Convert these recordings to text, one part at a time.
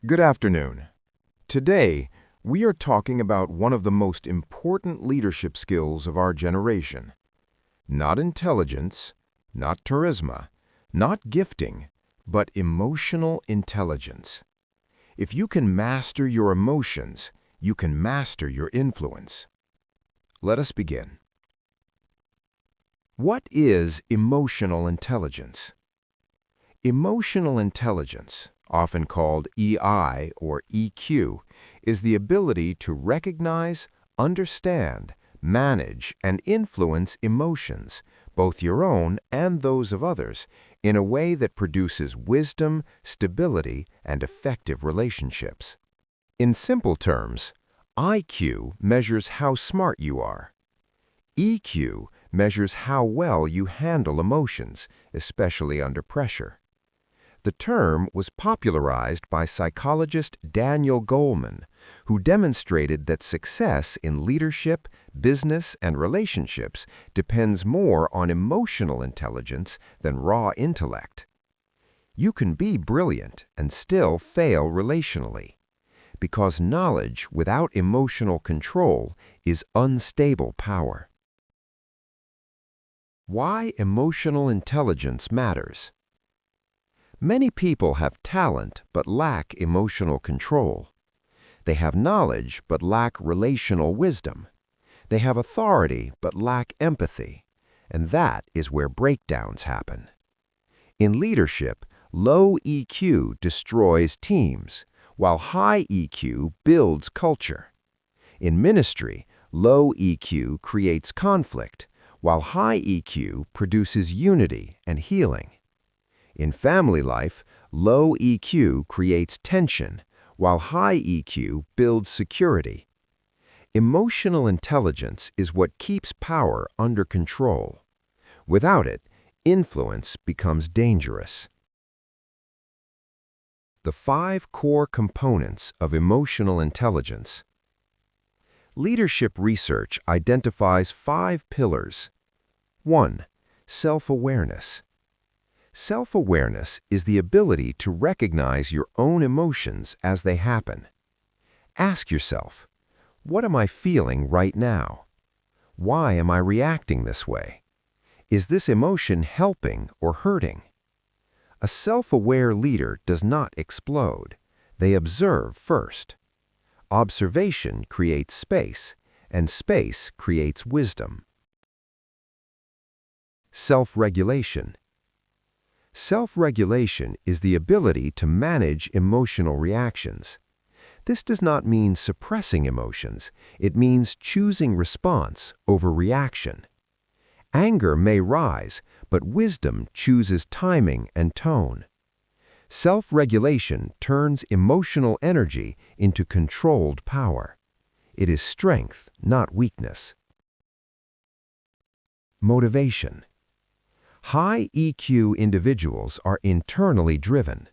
Good afternoon. Today, we are talking about one of the most important leadership skills of our generation. Not intelligence, not charisma, not gifting, but emotional intelligence. If you can master your emotions, you can master your influence. Let us begin. What is emotional intelligence? Emotional intelligence, often called EI or EQ, is the ability to recognize, understand, manage, and influence emotions, both your own and those of others, in a way that produces wisdom, stability, and effective relationships. In simple terms, IQ measures how smart you are. EQ measures how well you handle emotions, especially under pressure. The term was popularized by psychologist Daniel Goleman, who demonstrated that success in leadership, business, and relationships depends more on emotional intelligence than raw intellect. You can be brilliant and still fail relationally, because knowledge without emotional control is unstable power. Why emotional intelligence matters. Many people have talent but lack emotional control. They have knowledge but lack relational wisdom. They have authority but lack empathy, and that is where breakdowns happen. In leadership, low EQ destroys teams, while high EQ builds culture. In ministry, low EQ creates conflict, while high EQ produces unity and healing. In family life, low EQ creates tension, while high EQ builds security. Emotional intelligence is what keeps power under control. Without it, influence becomes dangerous. The 5 core components of emotional intelligence. Leadership research identifies 5 pillars. 1. Self-awareness. Self-awareness is the ability to recognize your own emotions as they happen. Ask yourself, what am I feeling right now? Why am I reacting this way? Is this emotion helping or hurting? A self-aware leader does not explode. They observe first. Observation creates space, and space creates wisdom. Self-regulation. Self-regulation is the ability to manage emotional reactions. This does not mean suppressing emotions. It means choosing response over reaction. Anger may rise, but wisdom chooses timing and tone. Self-regulation turns emotional energy into controlled power. It is strength, not weakness. Motivation. High EQ individuals are internally driven.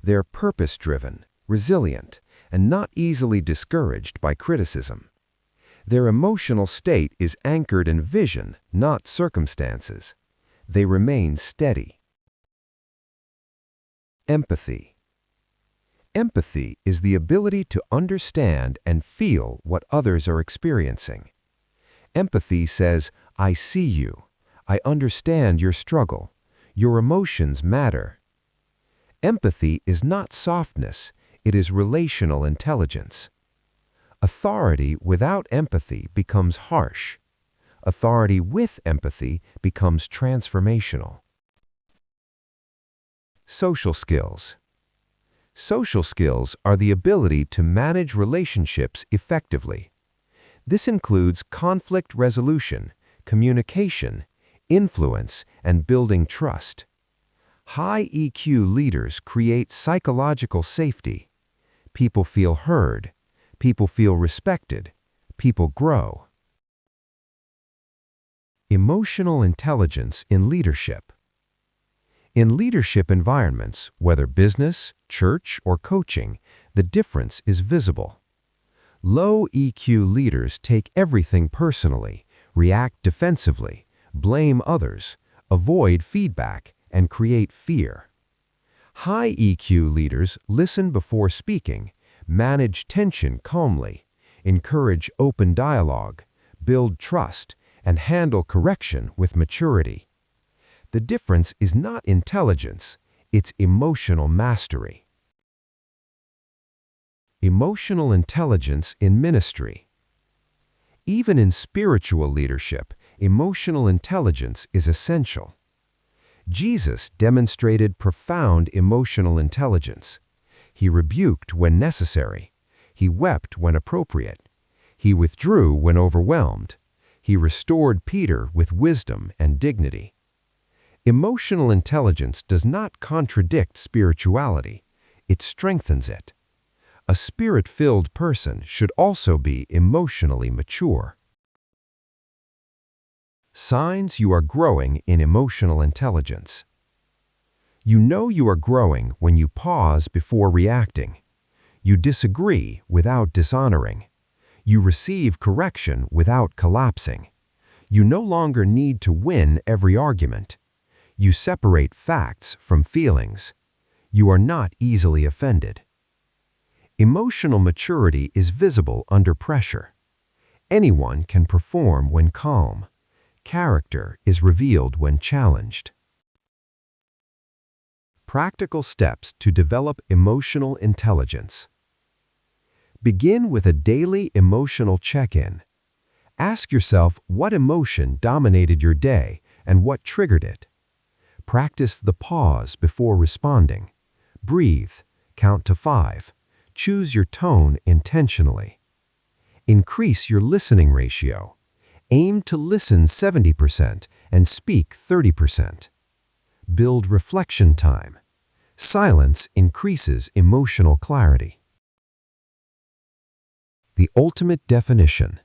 They're purpose-driven, resilient, and not easily discouraged by criticism. Their emotional state is anchored in vision, not circumstances. They remain steady. Empathy. Empathy is the ability to understand and feel what others are experiencing. Empathy says, I see you. I understand your struggle. Your emotions matter. Empathy is not softness, it is relational intelligence. Authority without empathy becomes harsh. Authority with empathy becomes transformational. Social skills. Social skills are the ability to manage relationships effectively. This includes conflict resolution, communication, influence, and building trust. High EQ leaders create psychological safety. People feel heard. People feel respected. People grow. Emotional intelligence in leadership. In leadership environments, whether business, church, or coaching, the difference is visible. Low EQ leaders take everything personally, react defensively, blame others, avoid feedback, and create fear. High EQ leaders listen before speaking, manage tension calmly, encourage open dialogue, build trust, and handle correction with maturity. The difference is not intelligence, it's emotional mastery. Emotional intelligence in ministry. Even in spiritual leadership, emotional intelligence is essential. Jesus demonstrated profound emotional intelligence. He rebuked when necessary. He wept when appropriate. He withdrew when overwhelmed. He restored Peter with wisdom and dignity. Emotional intelligence does not contradict spirituality. It strengthens it. A spirit-filled person should also be emotionally mature. Signs you are growing in emotional intelligence. You know you are growing when you pause before reacting. You disagree without dishonoring. You receive correction without collapsing. You no longer need to win every argument. You separate facts from feelings. You are not easily offended. Emotional maturity is visible under pressure. Anyone can perform when calm. Character is revealed when challenged. Practical steps to develop emotional intelligence. Begin with a daily emotional check-in. Ask yourself what emotion dominated your day and what triggered it. Practice the pause before responding. Breathe, count to 5. Choose your tone intentionally. Increase your listening ratio. Aim to listen 70% and speak 30%. Build reflection time. Silence increases emotional clarity. The ultimate definition.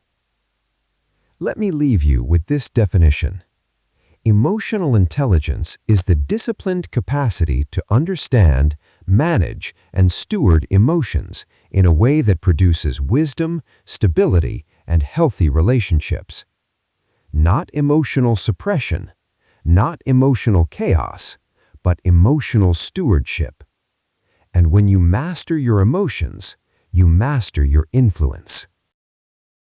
Let me leave you with this definition. Emotional intelligence is the disciplined capacity to understand, manage, and steward emotions in a way that produces wisdom, stability, and healthy relationships. Not emotional suppression, not emotional chaos, but emotional stewardship. And when you master your emotions, you master your influence.